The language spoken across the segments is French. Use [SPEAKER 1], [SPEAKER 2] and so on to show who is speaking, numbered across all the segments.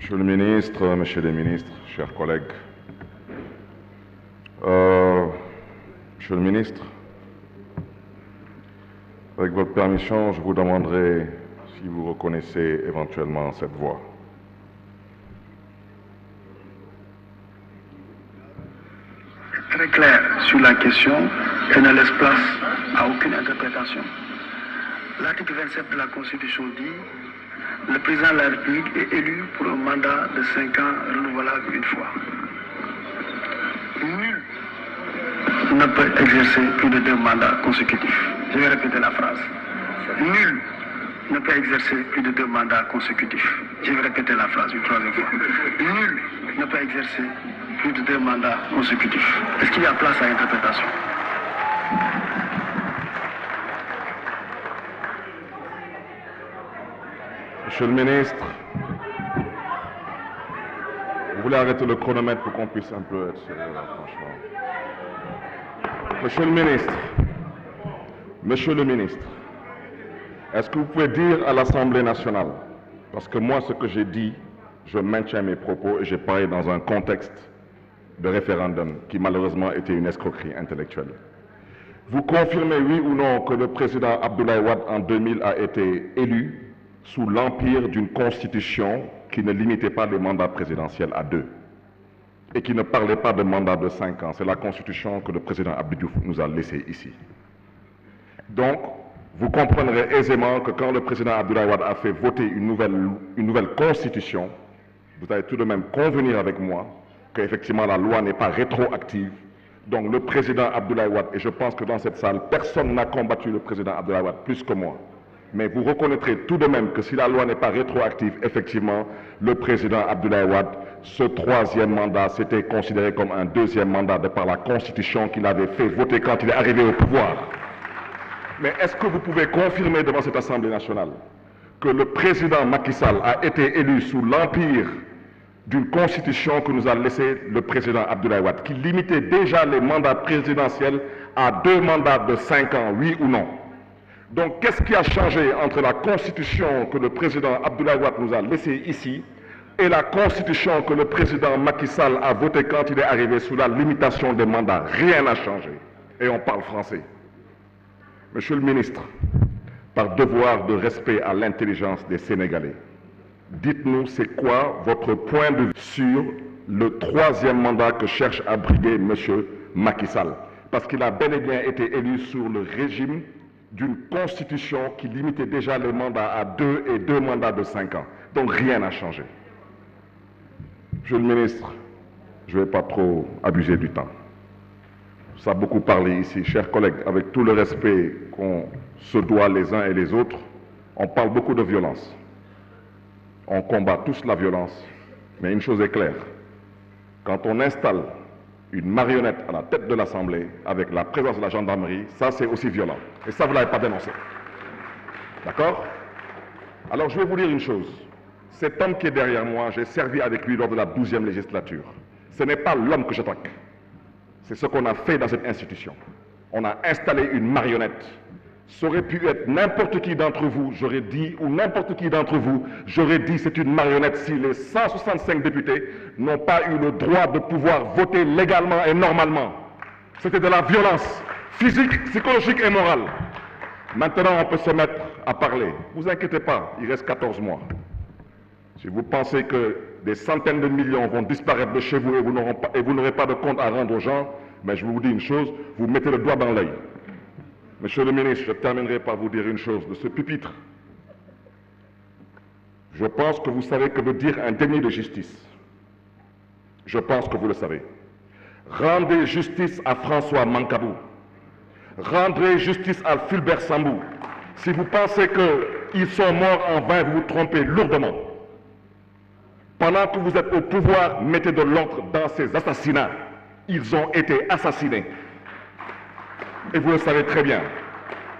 [SPEAKER 1] Monsieur le ministre, Monsieur les ministres, chers collègues, Monsieur le ministre, avec votre permission, je vous demanderai si vous reconnaissez éventuellement cette voix.
[SPEAKER 2] Très clair sur la question et ne laisse place à aucune interprétation. L'article 27 de la Constitution dit: le président de la République est élu pour un mandat de 5 ans renouvelable une fois. Nul ne peut exercer plus de 2 mandats consécutifs. Je vais répéter la phrase. Nul ne peut exercer plus de 2 mandats consécutifs. Je vais répéter la phrase une 3e fois. Nul ne peut exercer plus de 2 mandats consécutifs. Est-ce qu'il y a place à interprétation?
[SPEAKER 1] Monsieur le ministre, vous voulez arrêter le chronomètre pour qu'on puisse un peu être sérieux là, franchement. Monsieur le ministre, est-ce que vous pouvez dire à l'Assemblée nationale, parce que moi ce que j'ai dit, je maintiens mes propos et j'ai parlé dans un contexte de référendum qui malheureusement était une escroquerie intellectuelle. Vous confirmez oui ou non que le président Abdoulaye Wade en 2000 a été élu sous l'empire d'une constitution qui ne limitait pas les mandats présidentiels à 2 et qui ne parlait pas de mandat de 5 ans. C'est la constitution que le président Abdou Diouf nous a laissée ici. Donc, vous comprendrez aisément que quand le président Abdoulaye Wade a fait voter une nouvelle constitution, vous allez tout de même convenir avec moi qu'effectivement la loi n'est pas rétroactive. Donc le président Abdoulaye Wade, et je pense que dans cette salle, personne n'a combattu le président Abdoulaye Wade plus que moi. Mais vous reconnaîtrez tout de même que si la loi n'est pas rétroactive, effectivement, le président Abdoulaye Wade, ce 3e mandat, c'était considéré comme un 2e mandat de par la Constitution qu'il avait fait voter quand il est arrivé au pouvoir. Mais est-ce que vous pouvez confirmer devant cette Assemblée nationale que le président Macky Sall a été élu sous l'empire d'une constitution que nous a laissé le président Abdoulaye Wade, qui limitait déjà les mandats présidentiels à 2 mandats de 5 ans, oui ou non? Donc, qu'est-ce qui a changé entre la constitution que le président Abdoulaye Wade nous a laissée ici et la constitution que le président Macky Sall a votée quand il est arrivé sous la limitation des mandats? Rien n'a changé. Et on parle français. Monsieur le ministre, par devoir de respect à l'intelligence des Sénégalais, dites-nous c'est quoi votre point de vue sur le 3e mandat que cherche à briguer M. Macky Sall? Parce qu'il a bel et bien été élu sur le régime d'une constitution qui limitait déjà les mandats à 2 et 2 mandats de 5 ans. Donc rien n'a changé. Monsieur le ministre, je ne vais pas trop abuser du temps. Ça a beaucoup parlé ici. Chers collègues, avec tout le respect qu'on se doit les uns et les autres, on parle beaucoup de violence. On combat tous la violence, mais une chose est claire. Quand on installe une marionnette à la tête de l'Assemblée avec la présence de la gendarmerie, ça c'est aussi violent. Et ça, vous ne l'avez pas dénoncé. D'accord? Alors je vais vous dire une chose. Cet homme qui est derrière moi, j'ai servi avec lui lors de la 12e législature. Ce n'est pas l'homme que j'attaque. C'est ce qu'on a fait dans cette institution. On a installé une marionnette. Ça aurait pu être n'importe qui d'entre vous, j'aurais dit, ou n'importe qui d'entre vous, j'aurais dit c'est une marionnette si les 165 députés n'ont pas eu le droit de pouvoir voter légalement et normalement. C'était de la violence physique, psychologique et morale. Maintenant, on peut se mettre à parler. Ne vous inquiétez pas, il reste 14 mois. Si vous pensez que des centaines de millions vont disparaître de chez vous et vous n'aurez pas de compte à rendre aux gens, mais je vous dis une chose, vous mettez le doigt dans l'œil. Monsieur le ministre, je terminerai par vous dire une chose de ce pupitre. Je pense que vous savez que veut dire un déni de justice. Je pense que vous le savez. Rendez justice à François Mancabou. Rendez justice à Fulbert Sambou. Si vous pensez qu'ils sont morts en vain, vous vous trompez lourdement. Pendant que vous êtes au pouvoir, mettez de l'ordre dans ces assassinats. Ils ont été assassinés. Et vous le savez très bien.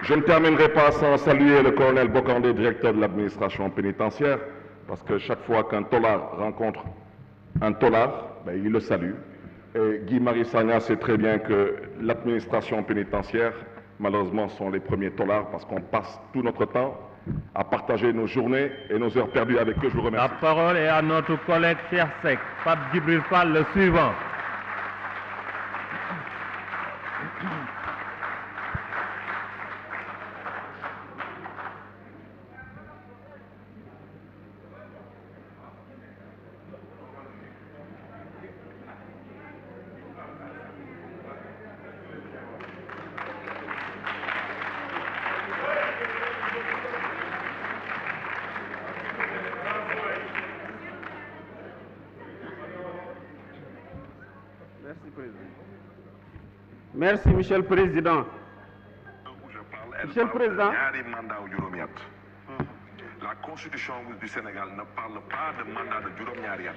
[SPEAKER 1] Je ne terminerai pas sans saluer le colonel Bokandé, directeur de l'administration pénitentiaire, parce que chaque fois qu'un tolard rencontre un tolard, il le salue. Et Guy-Marie Sagna sait très bien que l'administration pénitentiaire, malheureusement, sont les premiers tolards, parce qu'on passe tout notre temps à partager nos journées et nos heures perdues avec eux. Je vous remercie.
[SPEAKER 3] La parole est à notre collègue Cheikh Seck, Pape Djibril Fall, le suivant.
[SPEAKER 4] Merci, Monsieur le Président. Monsieur le Président.
[SPEAKER 5] La Constitution du Sénégal ne parle pas de mandat de Jérôme Niariat.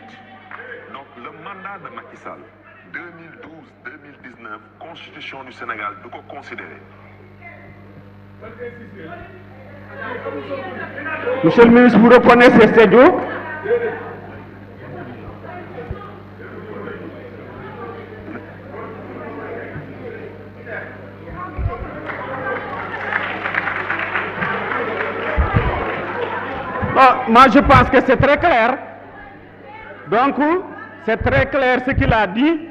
[SPEAKER 5] Donc le mandat de Macky Sall, 2012-2019, Constitution du Sénégal, de quoi considérer?
[SPEAKER 4] Monsieur le ministre, vous reconnaissez ces deux? Moi, je pense que c'est très clair. Donc, c'est très clair ce qu'il a dit.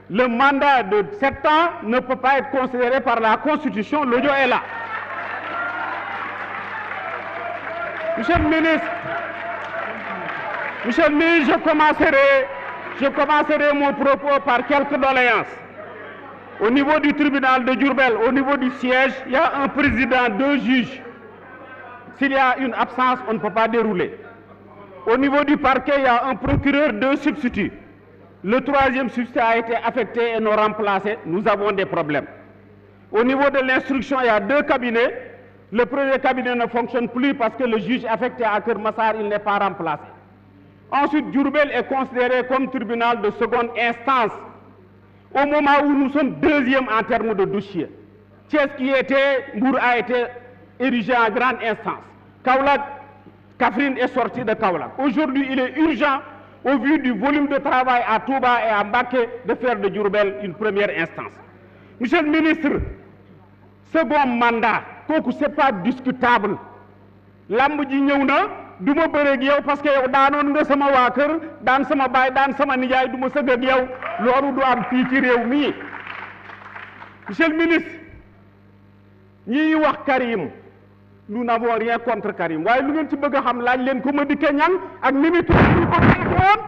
[SPEAKER 4] Le mandat de 7 ans ne peut pas être considéré par la Constitution. L'audio est là. Monsieur le ministre, je commencerai mon propos par quelques doléances. Au niveau du tribunal de Diourbel, au niveau du siège, il y a un président, 2 juges. S'il y a une absence, on ne peut pas dérouler. Au niveau du parquet, il y a un procureur, 2 substituts. Le 3e substitut a été affecté et non remplacé. Nous avons des problèmes. Au niveau de l'instruction, il y a 2 cabinets. Le premier cabinet ne fonctionne plus parce que le juge affecté à Keur Massar, il n'est pas remplacé. Ensuite, Diourbel est considéré comme tribunal de seconde instance. Au moment où nous sommes 2e en termes de dossier. Thiès Mbour a été érigé en grande instance. Kaolack, Kaffrine est sorti de Kaolack. Aujourd'hui, il est urgent, au vu du volume de travail à Touba et à Mbacké, de faire de Diourbel une première instance. Monsieur le ministre, second mandat, ce n'est pas discutable. Lamb ji ñëw na du ma bëreeg yow parce que yow daanoon nga sama waa kër daan sama baay daan sama nijaay du ma sëgg ak yow loolu du am fii ci réew mii. Monsieur le ministre, ñi wax Karim, nous n'avons rien contre Karim. Waaye lu ngeen ci bëgg a xam laaj leen ko Madické Niang ak Mimi Touré ñu ko traqué woon.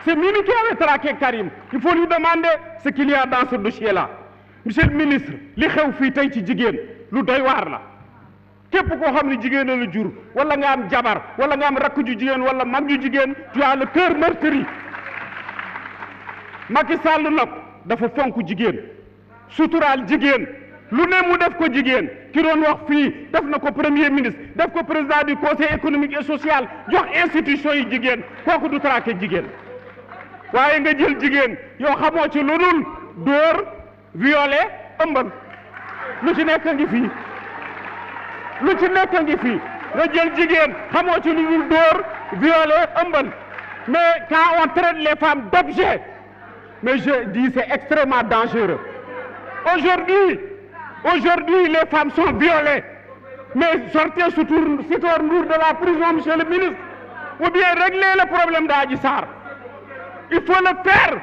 [SPEAKER 4] C'est Mimi qui avait traqué Karim. Il faut lui demander ce qu'il y a dans ce dossier-là. Monsieur le ministre, li xew fii tey ci jigéen lu doy waar la. Képp koo xam ne jigéen la jur wala nga am jabar wala nga am rakk ju jigéen wala mag ju jigéen, tu as le cœur meurtri. Macky Sall nag dafa fonk jigéen suturaal jigéen lu ne mu def ko jigéen ki doon wax fii def na ko premier ministre def ko président du conseil économique et social jox institution yi jigéen kooku du traqué jigéen. waaye nga jël jigéen yow xamoo ci lu dul dóor violé ëmbal lu ci nekk ngi fii. lu ci nekk ngi fii nga jël jigéen xamoo ci lu dul dóor violé ëmbal mais quand on traite les femmes d'objets, mais je dis c'est extrêmement dangereux. Aujourd'hui les femmes sont violées, mais sortez Sitor Ndour de la prison, monsieur le ministre, ou bien régler le problème d'Adji Sarr. Il faut le faire,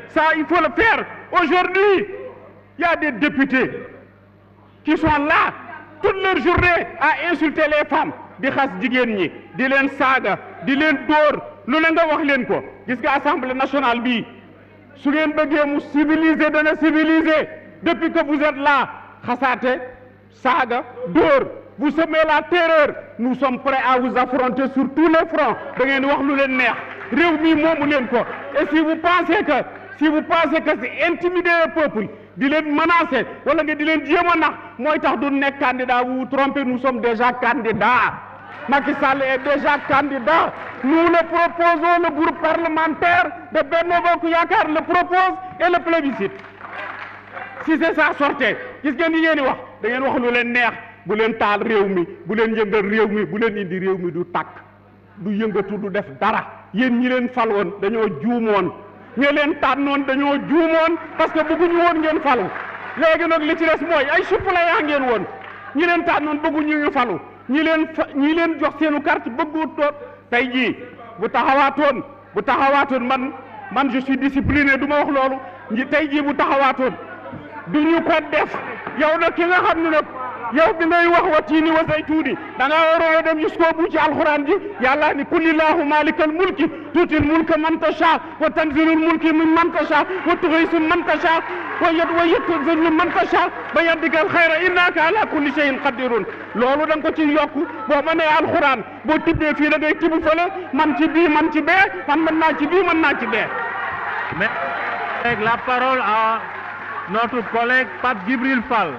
[SPEAKER 4] ça il faut le faire. Aujourd'hui il y a des députés qui sont là toute leur journée à insulter les femmes, di xas jigéen ñi di leen saaga di leen dóor lu la nga wax leen ko. Gis nga assemblée nationale bi su ngeen bëggee mu civiliser dana civiliser. Depuis que vous êtes là xasaate saaga dóor vous semez la terreur. Nous sommes prêts à vous affronter sur tous les fronts. Da ngeen wax lu leen neex réew mi moomu leen ko. Et si vous pensez que c'est intimider le peuple di leen menacer wala nga di leen jéem a nax mooy tax du nekk candidat. Vous vous trompez, nous sommes déjà candidats. Macky Sall est déjà candidat. Nous le proposons, le groupe parlementaire de Benno Bokk Yaakaar le propose et le plébiscite. Si c'est ça, sortez. Gis ngeen ni ngeen di wax da ngeen wax lu leen neex bu leen taal réew mi bu leen yëngal réew mi bu leen indi réew mi du tàkk du yëngatu du def dara. Yéen ñi leen fal woon dañoo juumoon ñi leen tànnoon dañoo juumoon parce que bëgguñu woon ngeen falu. Léegi nag li ci des mooy ay suppléant ngeen woon ñi leen tànnoon bëgguñu ñu falu ñi leen jox seenu carte bëggu toot tey jii bu taxawaatoon man je suis discipliné du ma wax loolu tey jii bu taxawaatoon du ñu ko def yow nag ki nga xam ne nag yow bi ngay wax wa tiini wa zaytuuni da ngaa waroon a dem jusqu'au bout ci alxuraan ji yàlla ni kulillaahu maalikal mulki tuutil mulka man tashaa wa tanzilul mulki mimman tashaa wa tu'iizzu man tashaa wa tudhillu man tashaa ba yaddikal xayra innaka ala kulli shay'in qadirun loolu da nga ko ci yokk boo ma nee alxuraan boo tibbee fii da ngay tibb fële man ci bii man ci bee man mën naa ci bii mën naa ci bee.
[SPEAKER 3] Mais la parole à notre collègue Pape Djibril Fall.